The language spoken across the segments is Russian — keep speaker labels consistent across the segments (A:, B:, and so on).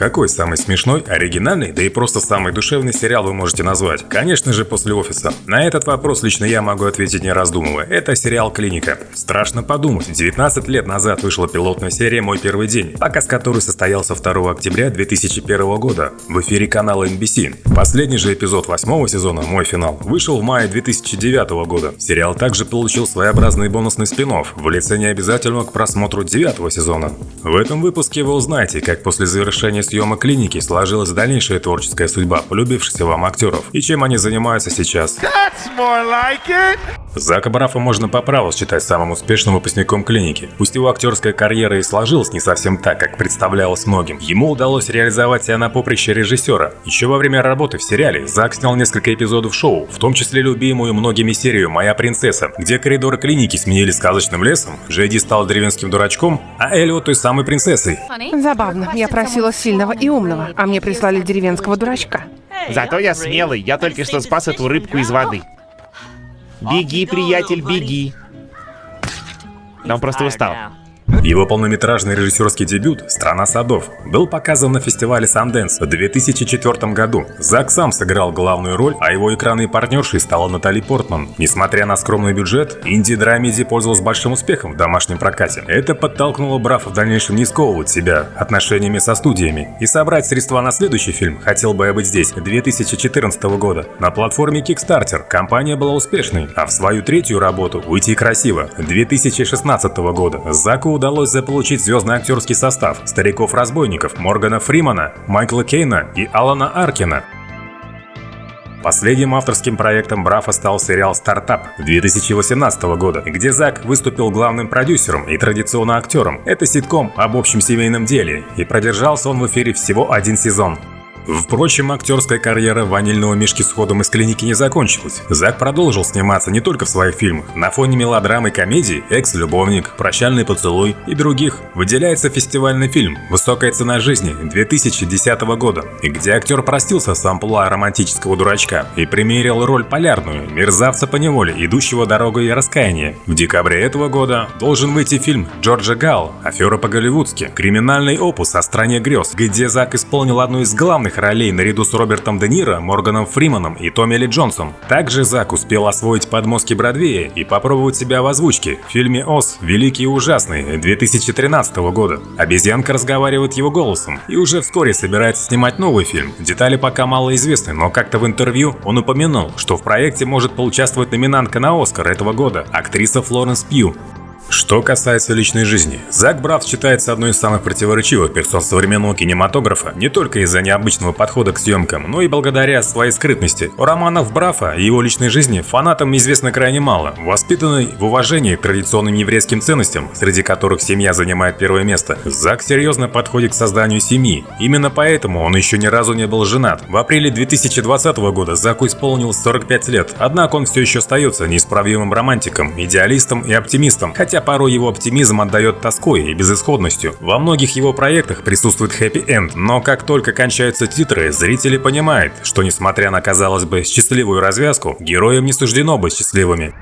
A: Какой самый смешной, оригинальный, да и просто самый душевный сериал вы можете назвать? Конечно же, «После офиса». На этот вопрос лично я могу ответить не раздумывая. Это сериал «Клиника». Страшно подумать, 19 лет назад вышла пилотная серия «Мой первый день», показ которой состоялся 2 октября 2001 года в эфире канала NBC. Последний же эпизод 8-го сезона «Мой финал» вышел в мае 2009 года. Сериал также получил своеобразный бонусный спин-офф в лице необязательного к просмотру 9-го сезона. В этом выпуске вы узнаете, как после завершения съемок «Клиники» сложилась дальнейшая творческая судьба полюбившихся вам актеров и чем они занимаются сейчас. Зака Браффа можно по праву считать самым успешным выпускником «Клиники». Пусть его актерская карьера и сложилась не совсем так, как представлялось многим, ему удалось реализовать себя на поприще режиссера. Еще во время работы в сериале Зак снял несколько эпизодов шоу, в том числе любимую многими серию «Моя принцесса», где коридоры клиники сменились сказочным лесом, Джейди стал деревенским дурачком, а Эллиот той самой принцессой.
B: Забавно, я просила сильного и умного, а мне прислали деревенского дурачка.
C: Зато я смелый, я только что спас эту рыбку из воды. Беги, приятель, беги. Да он просто устал.
A: Его полнометражный режиссерский дебют «Страна садов» был показан на фестивале Sundance в 2004 году. Зак сам сыграл главную роль, а его экранной партнершей стала Натали Портман. Несмотря на скромный бюджет, инди-драмеди пользовалась большим успехом в домашнем прокате. Это подтолкнуло Браффа в дальнейшем не сковывать себя отношениями со студиями и собрать средства на следующий фильм «Хотел бы я быть здесь» 2014 года. На платформе Kickstarter компания была успешной, а в свою третью работу «Уйти красиво» 2016 года Заку удалось заполучить звездный актерский состав стариков-разбойников Моргана Фримана, Майкла Кейна и Алана Аркина. Последним авторским проектом Браффа стал сериал «Стартап» 2018 года, где Зак выступил главным продюсером и традиционно актером. Это ситком об общем семейном деле, и продержался он в эфире всего 1 сезон. Впрочем, актерская карьера ванильного мишки с ходом из «Клиники» не закончилась. Зак продолжил сниматься не только в своих фильмах. На фоне мелодрамы и комедий «Экс-любовник», «Прощальный поцелуй» и других выделяется фестивальный фильм «Высокая цена жизни» 2010 года, где актер простился с амплуа романтического дурачка и примерил роль полярную, мерзавца поневоле, идущего дорогой раскаяния. В декабре этого года должен выйти фильм Джорджа Галл «Афера по-голливудски», криминальный опус о стране грез, где Зак исполнил одну из главных ролей наряду с Робертом Де Ниро, Морганом Фриманом и Томми Ли Джонсом. Также Зак успел освоить подмостки Бродвея и попробовать себя в озвучке в фильме «Оз. Великий и ужасный» 2013 года. Обезьянка разговаривает его голосом и уже вскоре собирается снимать новый фильм. Детали пока мало известны, но как-то в интервью он упомянул, что в проекте может поучаствовать номинантка на «Оскар» этого года, актриса Флоренс Пью. Что касается личной жизни, Зак Брафф считается одной из самых противоречивых персон современного кинематографа не только из-за необычного подхода к съемкам, но и благодаря своей скрытности. У романов Браффа и его личной жизни фанатам известно крайне мало. Воспитанный в уважении к традиционным еврейским ценностям, среди которых семья занимает первое место, Зак серьезно подходит к созданию семьи. Именно поэтому он еще ни разу не был женат. В апреле 2020 года Заку исполнилось 45 лет, однако он все еще остается неисправимым романтиком, идеалистом и оптимистом, хотя порой его оптимизм отдает тоской и безысходностью. Во многих его проектах присутствует хэппи-энд, но как только кончаются титры, зрители понимают, что несмотря на, казалось бы, счастливую развязку, героям не суждено быть счастливыми.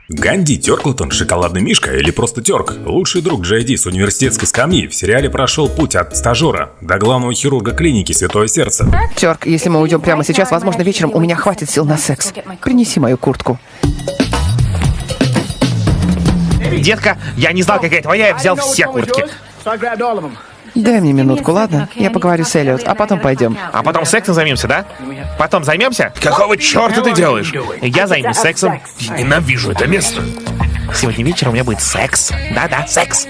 A: Ганди Тёрклтон, шоколадный мишка или просто Тёрк, лучший друг Джейди с университетской скамьи, в сериале прошел путь от стажера до главного хирурга клиники Святое Сердце.
B: Тёрк, если мы уйдем прямо сейчас, возможно, вечером у меня хватит сил на секс. Принеси мою куртку.
C: Детка, я не знал, какая твоя, я взял все куртки.
B: Дай мне минутку, ладно? Я поговорю с Эллиот, а потом пойдем.
C: А потом сексом займемся, да? Потом займемся?
D: Какого черта ты делаешь?
C: Я займусь сексом.
D: Ненавижу это место.
C: Сегодня вечером у меня будет секс. Да-да, секс.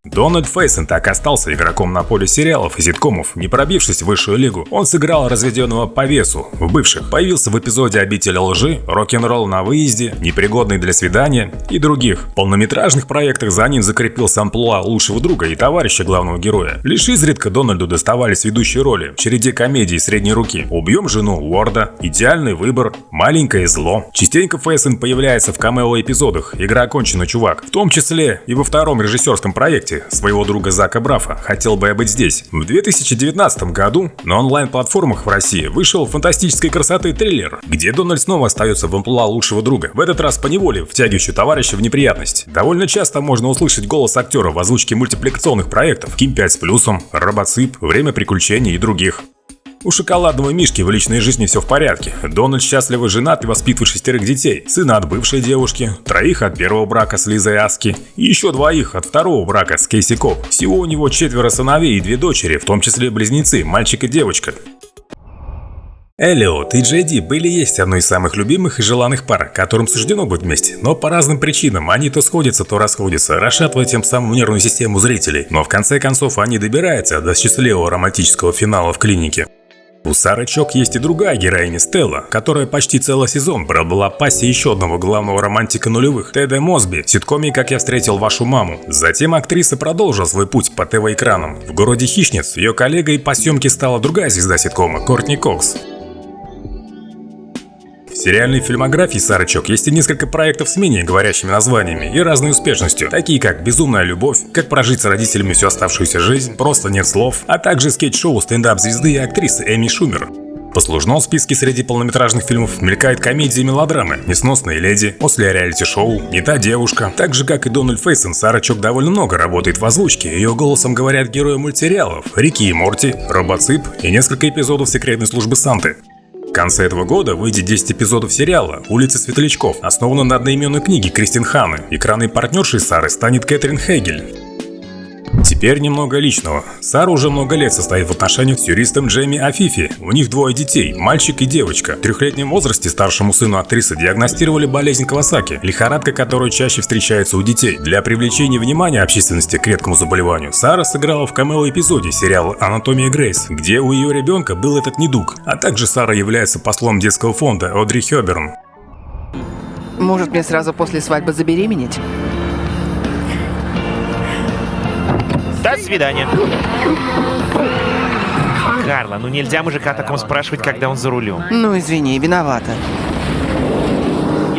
A: Дональд Фейсон так остался игроком на поле сериалов и ситкомов, не пробившись в высшую лигу. Он сыграл разведенного по весу в бывших, появился в эпизоде «Обитель лжи», «Рок-н-ролл на выезде», «Непригодный для свидания» и других. В полнометражных проектах за ним закрепился амплуа лучшего друга и товарища главного героя. Лишь изредка Дональду доставались ведущие роли в череде комедий средней руки: «Убьем жену Уорда», «Идеальный выбор», «Маленькое зло». Частенько Фейсон появляется в камео-эпизодах «Игра окончена, чувак», в том числе и во втором режиссерском проекте информации своего друга Зака Брафа «Хотел бы я быть здесь». В 2019 году на онлайн-платформах в России вышел фантастической красоты триллер, где Дональд снова остается в амплуа лучшего друга, в этот раз поневоле втягивающий товарища в неприятность. Довольно часто можно услышать голос актера в озвучке мультипликационных проектов «Ким 5 с плюсом», «Робоцип», «Время приключений» и других. У шоколадного мишки в личной жизни все в порядке. Дональд счастливо женат и воспитывает 6 детей. Сына от бывшей девушки, 3 от первого брака с Лизой Аски и еще 2 от второго брака с Кейси Коп. Всего у него 4 сыновей и 2 дочери, в том числе близнецы, мальчик и девочка. Эллиот и Джей Ди были есть одной из самых любимых и желанных пар, которым суждено быть вместе, но по разным причинам они то сходятся, то расходятся, расшатывая тем самым нервную систему зрителей. Но в конце концов они добираются до счастливого романтического финала в клинике. У Сары Чок есть и другая героиня Стелла, которая почти целый сезон пробыла пассией еще одного главного романтика нулевых, Теда Мосби, в ситкоме «Как я встретил вашу маму». Затем актриса продолжила свой путь по ТВ-экранам. В «Городе хищниц» ее коллегой по съемке стала другая звезда ситкома Кортни Кокс. В сериальной фильмографии Сары Чок есть и несколько проектов с менее говорящими названиями и разной успешностью, такие как «Безумная любовь», «Как прожить с родителями всю оставшуюся жизнь», «Просто нет слов», а также скетч-шоу стендап-звезды и актрисы Эми Шумер. В послужном списке среди полнометражных фильмов мелькают комедии и мелодрамы «Несносные леди», «После реалити-шоу», «Не та девушка». Так же, как и Дональд Фейсон, Сара Чок довольно много работает в озвучке, ее голосом говорят герои мультсериалов «Рики и Морти», «Робоцип» и несколько эпизодов «Секретной службы Санты». В конце этого года выйдет 10 эпизодов сериала «Улицы светлячков», основанного на одноименной книге Кристин Ханны. Экранной партнершей Сары станет Кэтрин Хейгель. Теперь немного личного. Сара уже много лет состоит в отношениях с юристом Джейми Афифи. У них 2 детей, мальчик и девочка. В 3-летнем возрасте старшему сыну актрисы диагностировали болезнь Кавасаки, лихорадка, которая чаще встречается у детей. Для привлечения внимания общественности к редкому заболеванию Сара сыграла в камео-эпизоде сериала «Анатомия Грейс», где у ее ребенка был этот недуг. А также Сара является послом детского фонда Одри Хёберн.
B: Может, мне сразу после свадьбы забеременеть?
C: До свидания. Карла, ну нельзя мужика о таком спрашивать, когда он за рулем.
B: Ну, извини, виновата.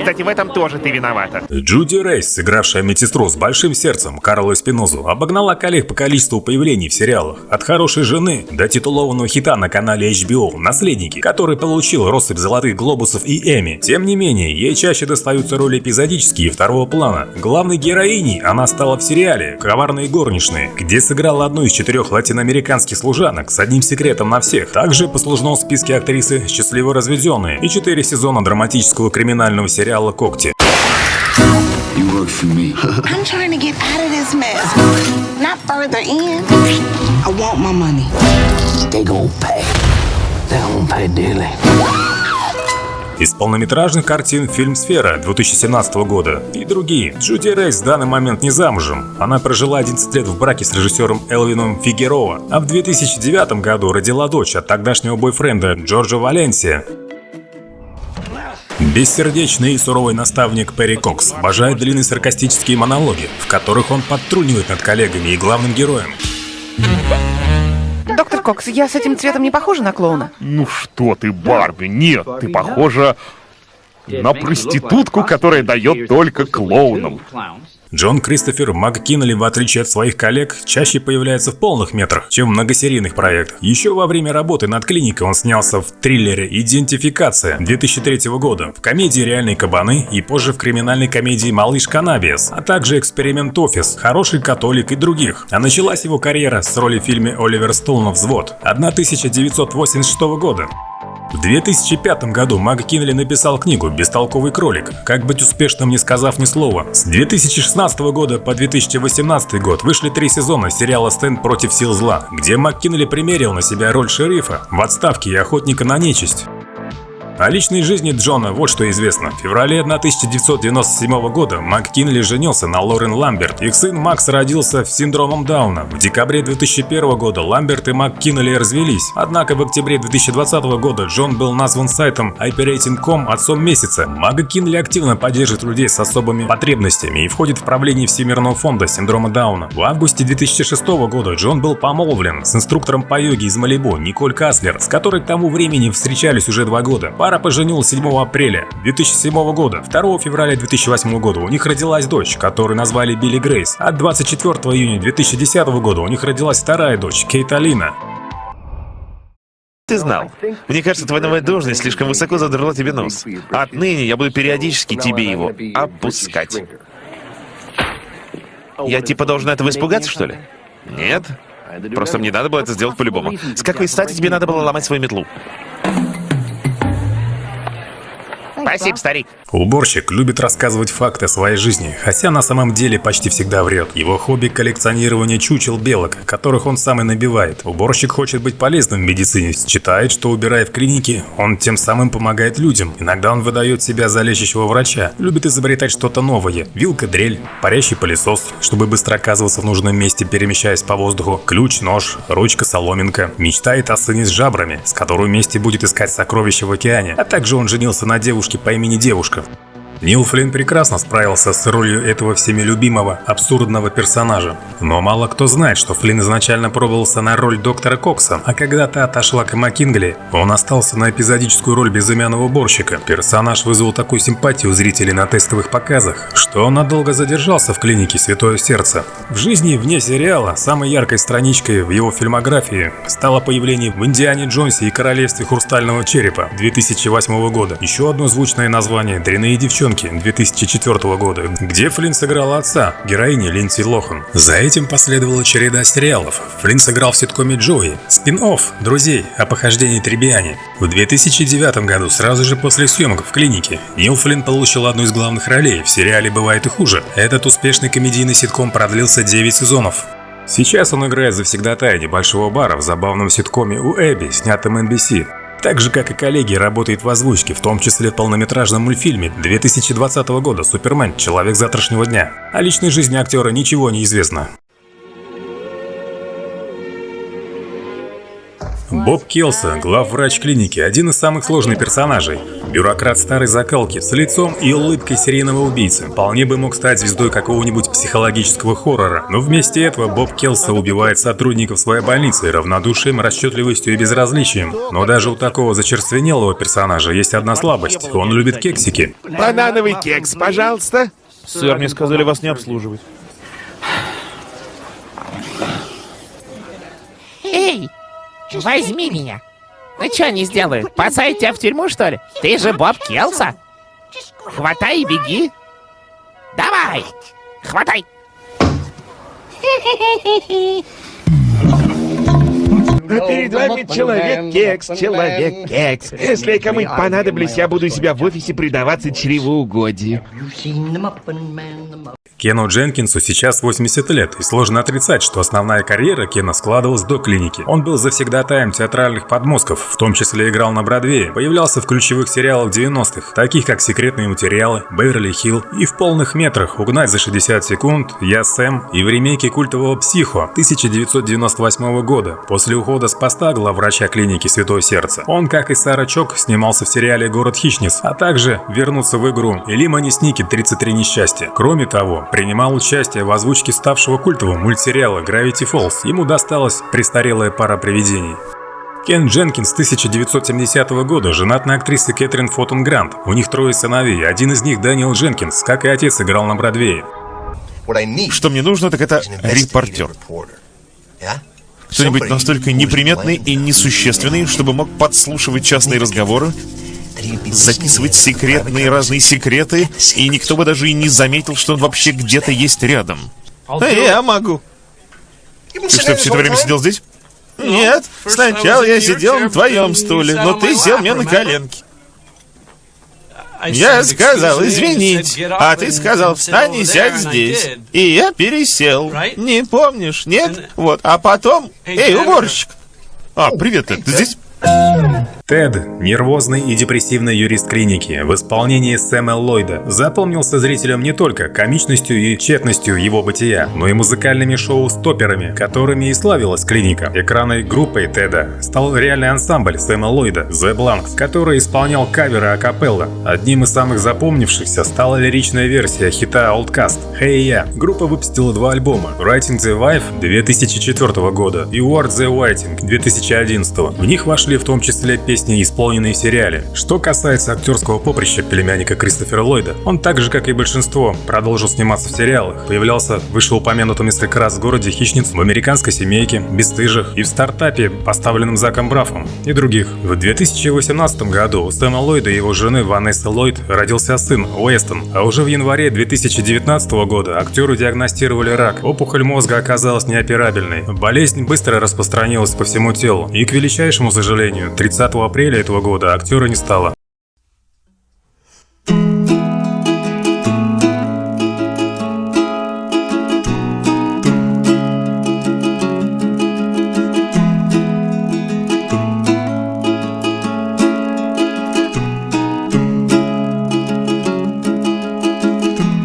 C: Кстати, в этом тоже ты виновата.
A: Джуди Рейс, сыгравшая медсестру с большим сердцем Карлу Эспинозу, обогнала коллег по количеству появлений в сериалах. От «Хорошей жены» до титулованного хита на канале HBO «Наследники», который получил россыпь золотых глобусов и Эмми. Тем не менее, ей чаще достаются роли эпизодические и второго плана. Главной героиней она стала в сериале «Коварные горничные», где сыграла одну из 4 латиноамериканских служанок с одним секретом на всех. Также послужно в списке актрисы «Счастливо разведенные» и 4 сезона драматического криминального сериала «Когти».
E: You work for me.
F: I'm trying to get out of this mess, not further in. I want my money.
E: They gon' pay. They gon' pay dearly.
A: Из полнометражных картин фильм «Сфера» 2017 года и другие. Джуди Рейс в данный момент не замужем. Она прожила 11 лет в браке с режиссером Элвином Фигероа, а в 2009 году родила дочь от тогдашнего бойфренда Джорджа Валенсия. Бессердечный и суровый наставник Перри Кокс обожает длинные саркастические монологи, в которых он подтрунивает над коллегами и главным героем.
B: Доктор Кокс, я с этим цветом не похожа на клоуна?
G: Ну что ты, Барби, нет, ты похожа на проститутку, которая дает только клоунам.
A: Джон Кристофер МакКинли, в отличие от своих коллег, чаще появляется в полных метрах, чем в многосерийных проектах. Еще во время работы над клиникой он снялся в триллере «Идентификация» 2003 года, в комедии «Реальные кабаны» и позже в криминальной комедии «Малыш Каннабис», а также «Эксперимент Офис», «Хороший католик» и других. А началась его карьера с роли в фильме Оливера Стоуна «Взвод» 1986 года. В 2005 году МакКинли написал книгу «Бестолковый кролик. Как быть успешным, не сказав ни слова». С 2016 года по 2018 год вышли 3 сезона сериала «Стенд против сил зла», где МакКинли примерил на себя роль шерифа в отставке и охотника на нечисть. О личной жизни Джона вот что известно. В феврале 1997 года МакКинли женился на Лорен Ламберт. Их сын Макс родился с синдромом Дауна. В декабре 2001 года Ламберт и МакКинли развелись. Однако в октябре 2020 года Джон был назван сайтом iParating.com отцом месяца. МакКинли активно поддерживает людей с особыми потребностями и входит в правление Всемирного фонда синдрома Дауна. В августе 2006 года Джон был помолвлен с инструктором по йоге из Малибу Николь Каслер, с которой к тому времени встречались уже 2 года. Пара Пара поженилась 7 апреля 2007 года. 2 февраля 2008 года у них родилась дочь, которую назвали Билли Грейс. А 24 июня 2010 года у них родилась вторая дочь, Кейт Алина.
C: Ты знал. Мне кажется, твоя новая должность слишком высоко задрала тебе нос. Отныне я буду периодически тебе его опускать. Я типа должен этого испугаться, что ли? Нет. Просто мне надо было это сделать по-любому. С какой стати тебе надо было ломать свою метлу? Спасибо, старик.
A: Уборщик любит рассказывать факты о своей жизни, хотя на самом деле почти всегда врет. Его хобби – коллекционирование чучел белок, которых он сам и набивает. Уборщик хочет быть полезным в медицине, считает, что убирая в клинике, он тем самым помогает людям. Иногда он выдает себя за лечащего врача, любит изобретать что-то новое. Вилка, дрель, парящий пылесос, чтобы быстро оказываться в нужном месте, перемещаясь по воздуху. Ключ, нож, ручка, соломинка. Мечтает о сыне с жабрами, с которой вместе будет искать сокровища в океане. А также он женился на девушке по имени Девушка. Нил Флинн прекрасно справился с ролью этого всеми любимого, абсурдного персонажа. Но мало кто знает, что Флинн изначально пробовался на роль доктора Кокса, а когда та отошла к МакКингли, он остался на эпизодическую роль безымянного уборщика. Персонаж вызвал такую симпатию у зрителей на тестовых показах, что он надолго задержался в клинике Святое Сердце. В жизни вне сериала самой яркой страничкой в его фильмографии стало появление в «Индиане Джонсе и Королевстве Хрустального Черепа» 2008 года. Еще одно звучное название «Дрянные девчонки» 2004 года, где Флинн сыграл отца, героини Линдси Лохан. За этим последовала череда сериалов. Флинн сыграл в ситкоме «Джои», спин-офф «Друзей» о похождении Требиани. В 2009 году, сразу же после съемок в клинике, Нил Флинн получил одну из главных ролей в сериале «Бывает и хуже». Этот успешный комедийный ситком продлился 9 сезонов. Сейчас он играет завсегдатая небольшого бара в забавном ситкоме у Эбби, снятом NBC. Так же, как и коллеги, работает в озвучке, в том числе в полнометражном мультфильме 2020 года «Супермен. Человек завтрашнего дня». О личной жизни актера ничего не известно. Боб Келса, главврач клиники, один из самых сложных персонажей. Бюрократ старой закалки, с лицом и улыбкой серийного убийцы. Вполне бы мог стать звездой какого-нибудь психологического хоррора. Но вместо этого Боб Келса убивает сотрудников своей больницы равнодушием, расчетливостью и безразличием. Но даже у такого зачерственелого персонажа есть одна слабость. Он любит кексики.
C: Банановый кекс, пожалуйста. Сэр, мне сказали вас не обслуживать.
H: Эй! Возьми меня. Ну что они сделают? Посадят тебя в тюрьму, что ли? Ты же Боб Келса. Хватай и беги. Давай! Хватай!
C: А перед вами человек-кекс, человек-кекс. Если я кому-нибудь понадоблюсь, я буду у себя в офисе предаваться чревоугодию.
A: Кену Дженкинсу сейчас 80 лет, и сложно отрицать, что основная карьера Кена складывалась до клиники. Он был завсегдатаем театральных подмостков, в том числе играл на Бродвее, появлялся в ключевых сериалах 90-х, таких как «Секретные материалы», «Беверли-Хилл» и «В полных метрах», «Угнать за 60 секунд», «Я Сэм» и в ремейке культового «Психо» 1998 года. После ухода с поста главврача клиники Святое Сердце, он, как и Сара Чок, снимался в сериале «Город хищниц», а также вернулся в игру «Лимони Сникет. 33 несчастья». Кроме того, принимал участие в озвучке ставшего культовым мультсериала Gravity Falls. Ему досталась престарелая пара привидений. Кен Дженкинс 1970 года женат на актрисе Кэтрин Фотон Грант. У них 3 сыновей, один из них Дэниел Дженкинс, как и отец, играл на Бродвее.
G: Что мне нужно, так это репортер. Кто-нибудь настолько неприметный и несущественный, чтобы мог подслушивать частные разговоры, записывать секретные разные секреты, и никто бы даже и не заметил, что он вообще где-то есть рядом. Я могу. Ты что, все это время сидел здесь? Нет, сначала я сидел на твоем стуле, но ты сел мне на коленки. Я сказал извинить, а ты сказал встань и сядь здесь. И я пересел. Не помнишь, нет? Вот, а потом... Эй, уборщик! А, привет, Тед, ты здесь?
A: Тед, нервозный и депрессивный юрист клиники, в исполнении Сэма Ллойда, запомнился зрителям не только комичностью и тщетностью его бытия, но и музыкальными шоу-стоперами, которыми и славилась клиника. Экранной группой Теда стал реальный ансамбль Сэма Ллойда The Blanks, который исполнял каверы акапелла. Одним из самых запомнившихся стала лиричная версия хита Outcast «Hey Ya». Группа выпустила 2 альбома: Writing the Wife 2004 года и Word the Writing 2011. В них вошли в том числе песни песни, исполненные в сериале. Что касается актерского поприща племянника Кристофера Ллойда, он так же, как и большинство, продолжил сниматься в сериалах, появлялся в вышеупомянутом несколько раз в «Городе хищниц», в «Американской семейке», «Бесстыжих» и в «Стартапе», поставленном Заком Браффом, и других. В 2018 году у Стэна Ллойда и его жены Ванессы Ллойд родился сын Уэстон, а уже в январе 2019 года актеру диагностировали рак. Опухоль мозга оказалась неоперабельной. Болезнь быстро распространилась по всему телу, и, к величайшему сожалению, 30 апреля этого года актера не стало.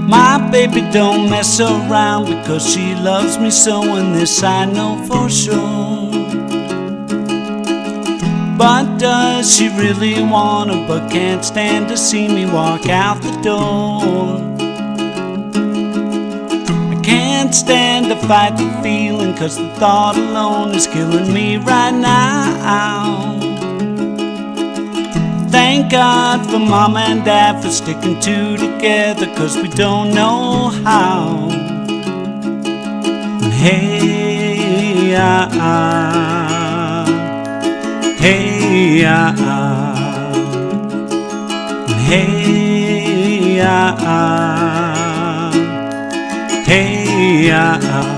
I: My baby don't mess around because she loves me so, and this I know for sure. But does she really wanna, but can't stand to see me walk out the door? I can't stand to fight the feeling, cause the thought alone is killing me right now. Thank God for Mom and Dad for sticking two together, cause we don't know how. Hey, hey, hey, hey,